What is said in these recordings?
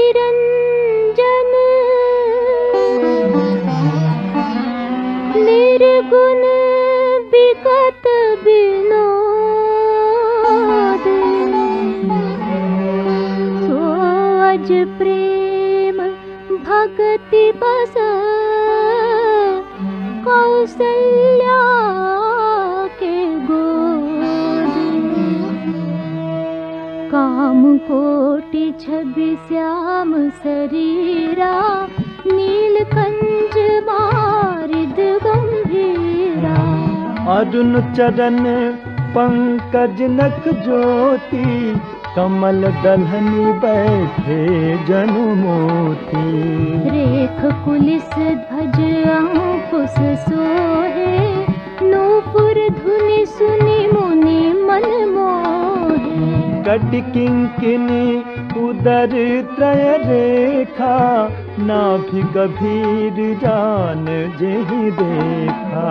निरंजन निर्गुण विगत विनोद सो अज प्रेम भक्ति बस कौशल्या के गोद काम कोटि छवि श्याम शरीरा नीलकंठ मारिद गंभीरा अरुण चरण पंकज नख ज्योति कमल दलहनी बैठे जनु मोती रेख कुलिस ध्वज अंकुश सोहे नूपुर धुनि सुनि मुनि मन मोहे कटि किंकिनी उदर त्रय रेखा नाभि गभीर जान जेहि देखा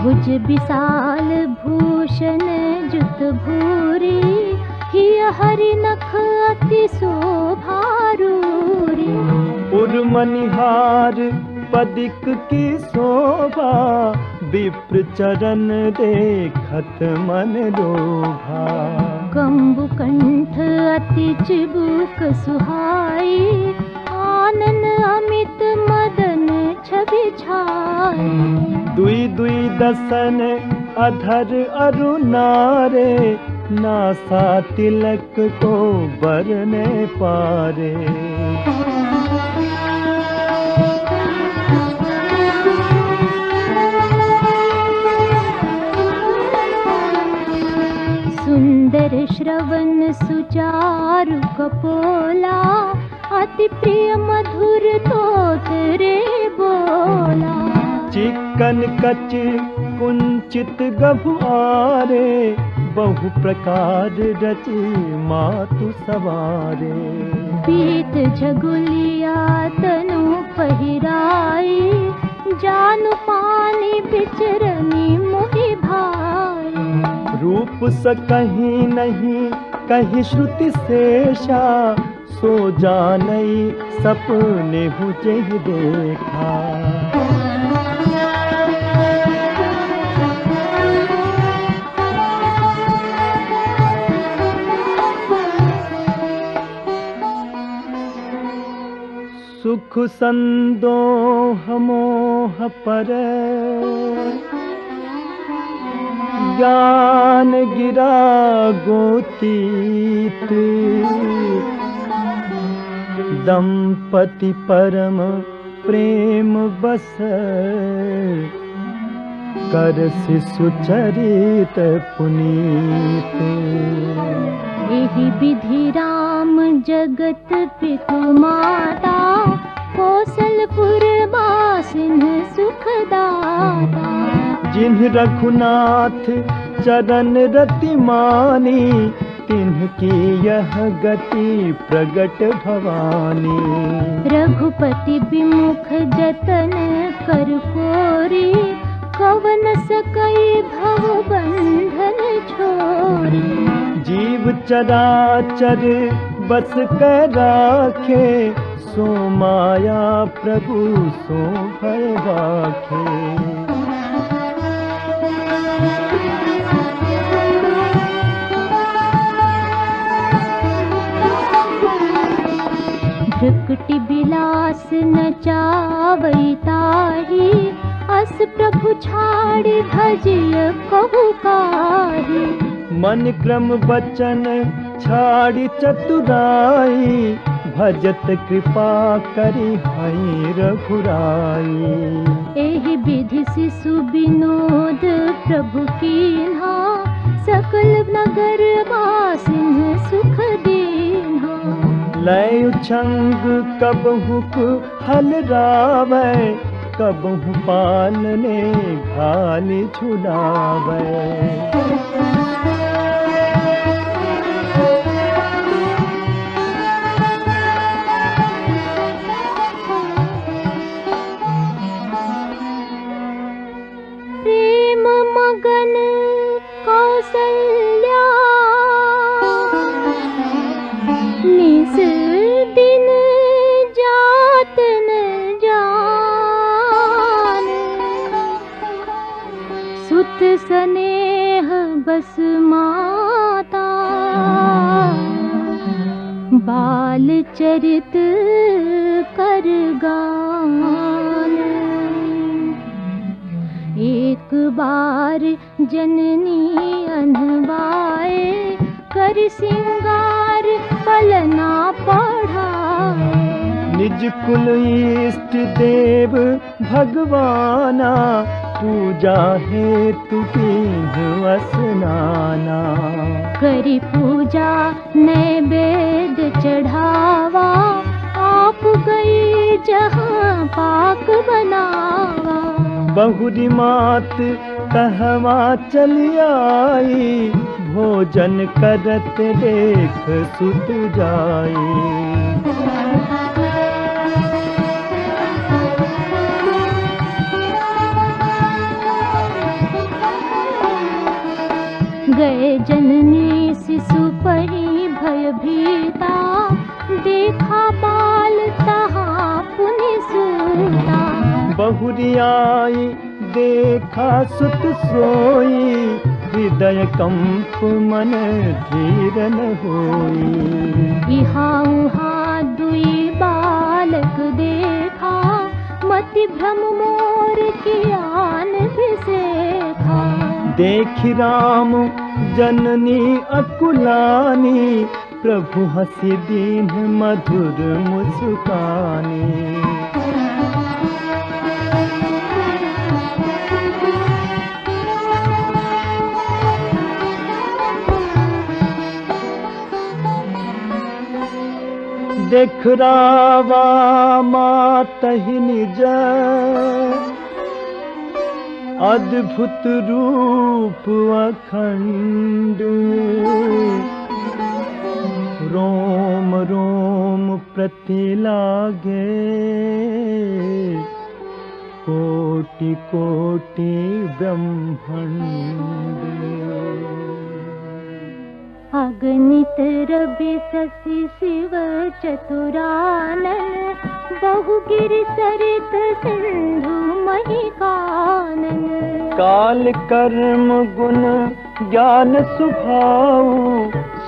भुज विशाल भूषण जुत भूरी हिय हरि नख अति शोभारूरी उर्मनिहार पदिक की शोभा विप्र चरण देखत मन लोभा कंबु कंठ अति चिबुक सुहाई आनन अमित मदन छवि छाई दुई दुई दसन अधर अरुणारे नासा तिलक को बरने पारे सुंदर श्रवण सुचारु कपोला अति प्रिय मधुर तोतरे बोला चिकन कच कुंचित गभुआरे बहु प्रकार रची मातु सवारे पीत झगुलिया तनु पहिराई जानु पानी बिचरनी मोहि भाई रूप स कहीं नहीं कहीं श्रुति शेषा सो जानई सपने हुजे देखा सुख संदोह मोह पर ज्ञान गिरा गोतीत दंपति परम प्रेम बस कर सुचरित पुनीत एहि विधि राम जगत पितु माता कौशलपुर बासिन सुखदाता जिन्ह रघुनाथ चरण रति मानी तिन्ह की यह गति प्रगट भवानी रघुपति विमुख जतन कर कोरी कवन सकई भव बंधन छोरी जीव चराचर बस कर राखे सो माया प्रभु सो भय राखे भृकुटि बिलास नचावई ताहि अस प्रभु छाड़ भजिय कहु काहि मन क्रम बचन छाड़ी चतुराई भजत कृपा करी हई रघुराई एहि विधि शिशु विनोद प्रभु कीन्हा सकल नगर वासिन सुख दीन्हा लय उछंग कबहु हल रावै कबहु पालने घाली झुलावै नित स्नेह बस माता, बाल चरित कर गान। एक बार जननी अनवाए, कर सिंगार पलना पढ़ाए। निज कुल इष्ट देव भगवाना, पूजा हेतु कीन्ह स्नाना। करी पूजा नैवेद्य चढ़ावा, आप गई जहाँ पाक बनावा। बहुरी मात कहवा चली आई, भोजन करत देख सुत जाई। गए जननी शिशु परी भयभीता, देखा बाल तहाँ पुनि सूता। बहुरी आई देखा सुत सोई, हृदय कंप मन धीर न होई। यहाँ उहाँ दुई बालक देखा, मति भ्रम मोर कियान बिसेखा। देखि राम जननी अकुलानी, प्रभु हंसी दीन मधुर मुस्कानी। देख रावा मातहि निज, अद्भुत रूप अखंड। रोम रोम प्रति लागे, कोटि कोटि ब्रह्मांड। अगणित रवि शशि शिव चतुरानन, बहुगिरि सरित सिंधु महिकानन। काल कर्म गुण ज्ञान सुभाऊ,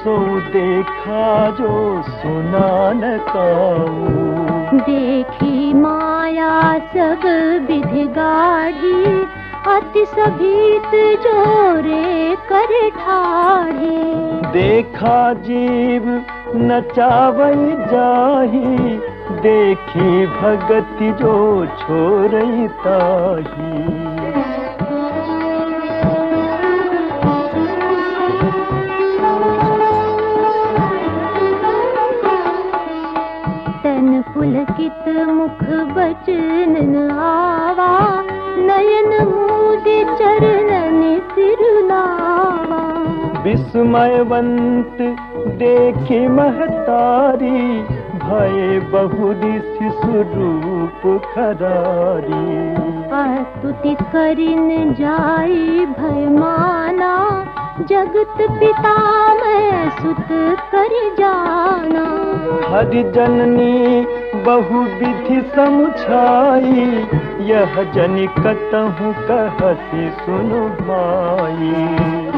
सो देखा जो सुना न काऊ। देखी माया सब विधि गाढ़ी, अति सभीत जोरे कर ठाढ़ी। देखा जीव नचावई जाही, देखी भगति जो छोड़ई ताही। तन पुलकित मुख बचन आवा, नयन मूदि चरणन सिरुलावा। विस्मयवंत देखी महतारी, भय बहुरी शिशु रूप खरारी। स्तुति करिन जाई भय माना, जगत पिता मैं सुत कर जाना। हरि जननी बहु विधि समुझाई, यह जनि कतहु कहसी सुनु भाई।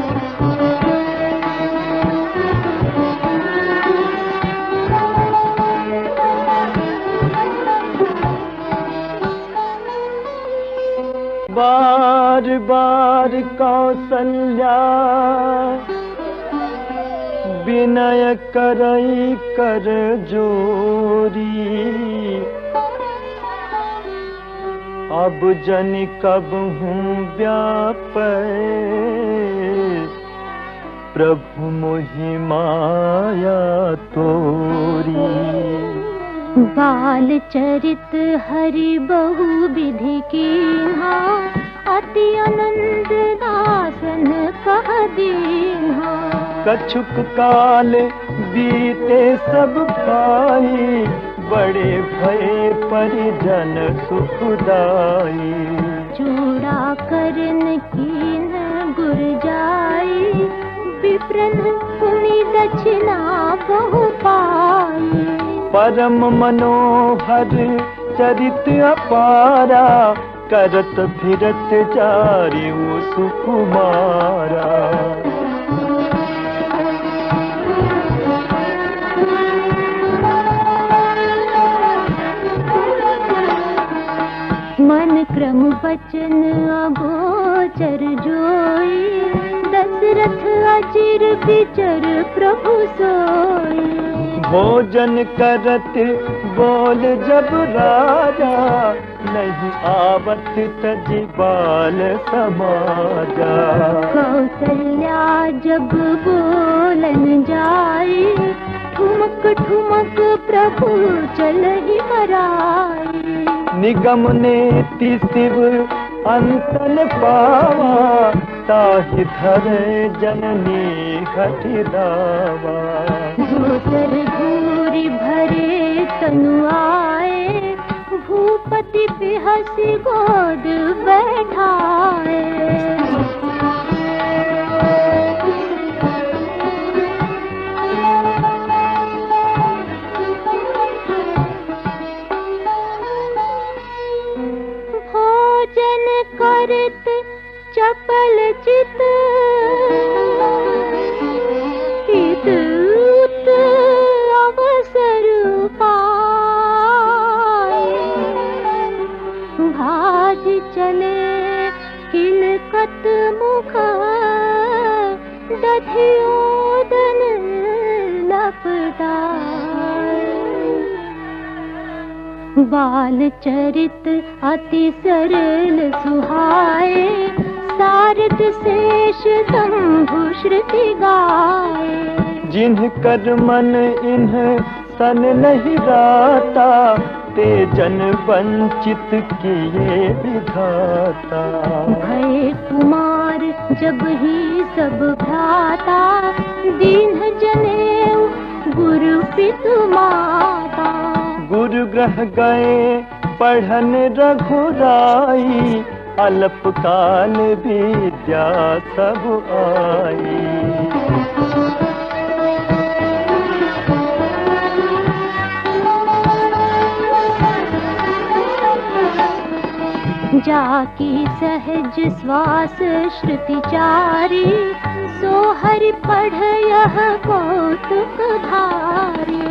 बार बार कौसल्या, विनय करई कर जोरी। अब जनि कबहूँ व्यापै, प्रभु मोहि माया तोरी। बाल चरित हरि बहु विधि कीन्हा, अति अनंत दासन कह दीन्हा। कछुक काल बीते सब पाई, बड़े भय परिजन सुखदाई। चूड़ा करन कीन गुर जाई, विप्रन पुनि दक्षिणा बहु पाई। परम मनोहर चरित अपारा, करत फिरत जारी वो सुकुमारा। मन क्रम बचन अगोचर जोई, दशरथ अचिर विचर प्रभु सोई। भोजन करत बोल जब राजा, नहीं आवत तज बाल समाजा। कौशल्या जब बोलन जाई, ठुमक ठुमक प्रभु चलहि मराई। निगम नेति शिव अंतन पावा, ताहि धरे जननी हठि दावा। दूसर घूरी भरे तनु आए, भूपति बिहसी गोद बैठाए। भोजन करत चपल चित, हित उत अवसर पाए। भाज चले किलकत मुख, दधियोदन लपटाए। बाल चरित अति सरल सुहाए, सारद शेष शंभु श्रुति गाए। जिन्ह कर मन इन्ह सन नहीं राता, ते जन वंचित किए विधाता। भय कुमार जब ही सब भ्राता, दीन जनेऊ गुरु पितु माता। गुरु ग्रह गए पढ़न रघुराई, अल्पकाल विद्या सब आई। जाकी सहज श्वास श्रुति चारी, सो हरि पढ़ यह कौतुक धारी।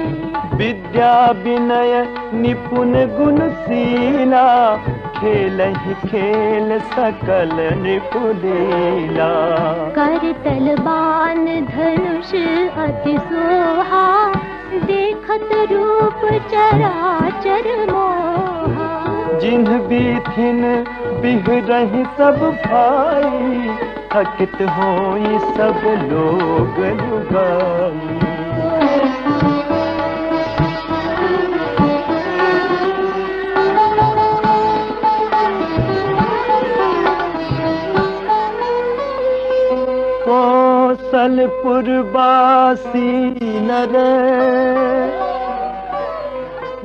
विद्या विनय निपुण गुणशीला, खेल ही खेल सकल नृपुलीला। करतल बाण धनुष अति सोहा, देखत रूप चराचर मोहा। जिन्ह बीथिन बिहरहि सब भाई, थकित होई सब लोग लुगाई। कौशलपुर बासी नर,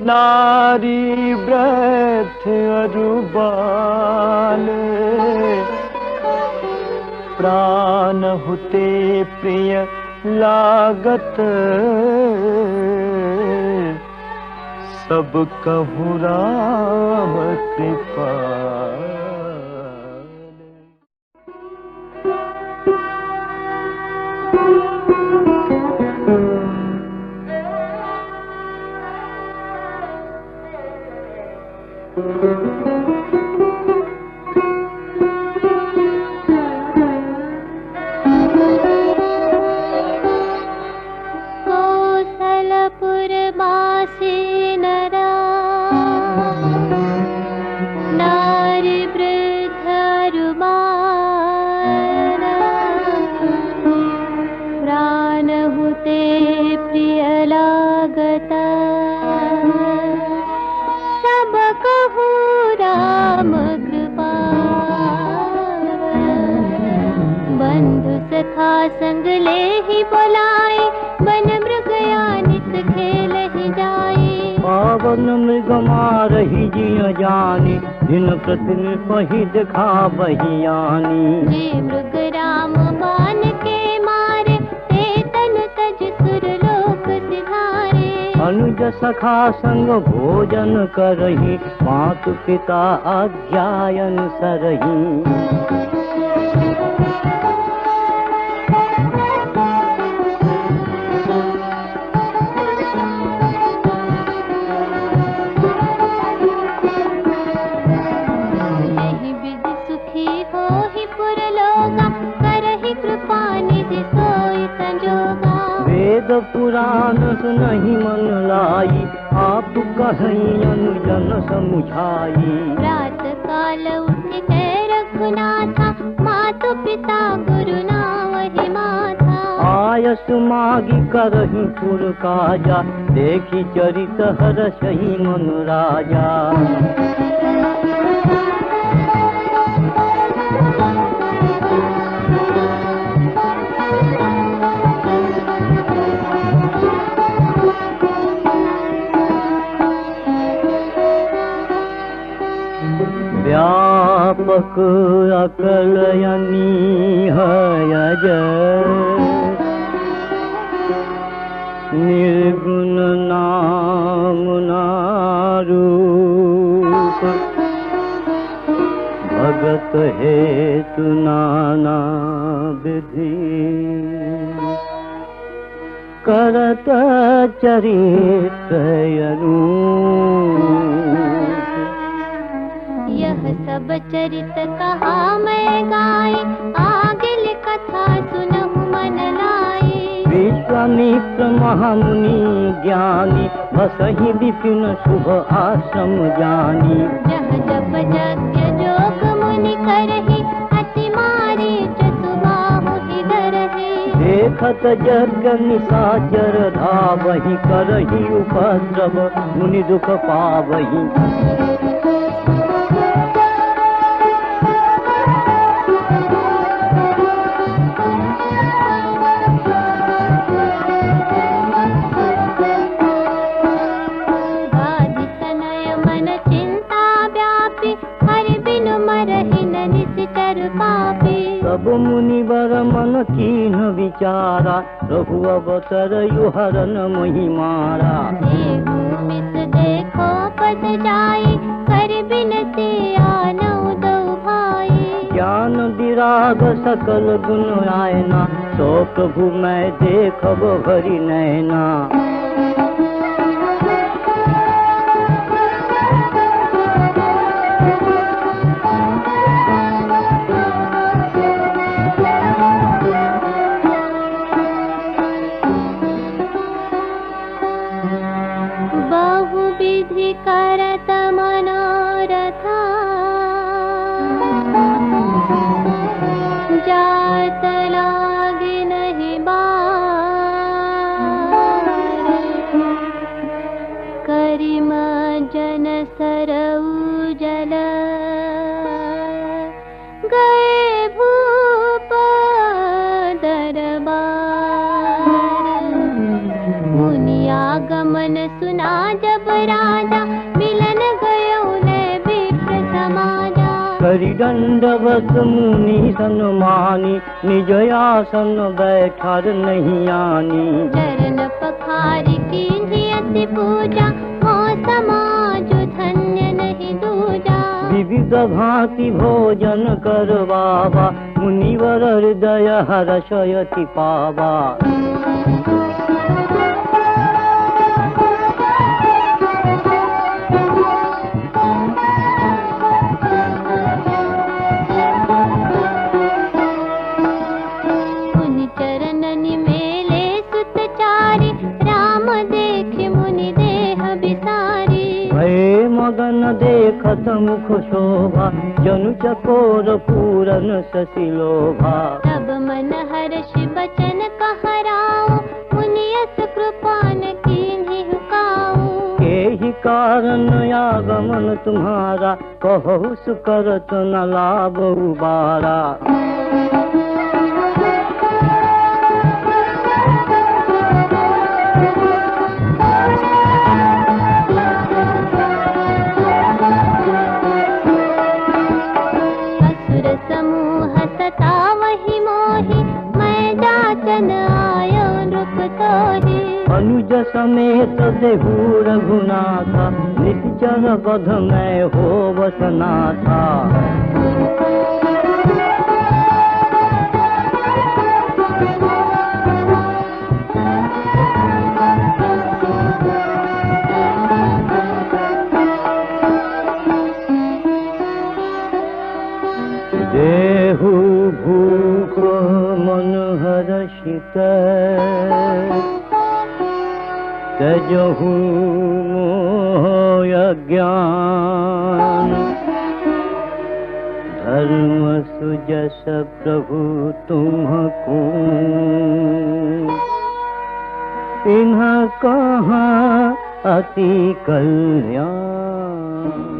नारी व्रत अरुबाल। प्राण हुते प्रिय लागत, सब कहु राम कृपाल। कौशलपुर बासी नरा, नारी वृद्ध अरुबाल। प्राण हुते प्रिय लागत, सब कहु राम कृपाल। बंधु सखा संग ले ही बोलाए, वन मृग यानित खेल ही जाए। पावन मृग मारहि जिय जानी, दिन प्रतिन पहि दिखा बहियानी। जे मृग राम बाण के मारे, ते तन तज सुर लोक सिधारे। अनुज निज सखा संग भोजन करही, मातु पिता आज्ञायन सरही। यही विधि सुखी होहि पुरलोगा, करहि कृपा निधि सोई संजोगा। वेद पुराण सुनहि मन लाई, आप कहीं अनुजन समुझाई। प्रात काल उठि के रघुनाथा, मातु पिता गुरु नावहि माथा। आयस मागी करहि पुर काजा, देखी चरित हरषहि मन राजा। व्यापक अकल अनीहयज, निर्गुण नाम नारूप। भगत हेतु नाना विधि, करत चरित्र अनूप। यह सब चरित कहा मैं गाय, आगिल कथा सुनहु मन लाई। विश्वामित्र महामुनि ज्ञानी, बसहि विपिन शुभ आश्रम जानी। जह जप यज्ञ जोग मुनि करहि, अति मारीच सुबाहु हिदरहि। देखत यज्ञ निशाचर धावहि, करहि उपद्रव मुनि दुख पावहि। सब मुनिवर मन कीन विचारा, रघु अवसर युहरन मही मारा। मित देखो पद जाई, कर बिनती आनौ दो भाई। ज्ञान विराग सकल गुण आयना, सो प्रभु मैं देखब हरि नैना। बहुविधि करत मनोरथा, जात लागे नहीं बार। करिम जन सरऊ जल, गए भूप दरबार। मुनियागमन सुना जब राजा, मिलन गयो ने विप्र समाजा। करि दंडवत मुनि सन्मानी, निज आसन बैठार नहीं आनी। चरण पखारि कीन्ही अति पूजा, हो समाज धन्य नहीं दूजा। विविध भांति भोजन करवावा, मुनिवर हृदय हर्षयति पावा। मगन देखत मुख शोभा, जनु चकोर पूरन शशिलोभा। तब मन हर्ष बचन कहराओ, मुनियस कृपान कीन्ही हुकाओ। एहि कारण आगमन तुम्हारा, कहु सुकरत न लाभ उबारा। अनुज समेत देहु रघुनाथा, निश्चर बध में हो बसनाथा। देहु भूप मन हर्षित, त्यजहु मोह अज्ञान। धर्म सुजस प्रभु तुमको, इन्ह कहाँ अति कल्याण।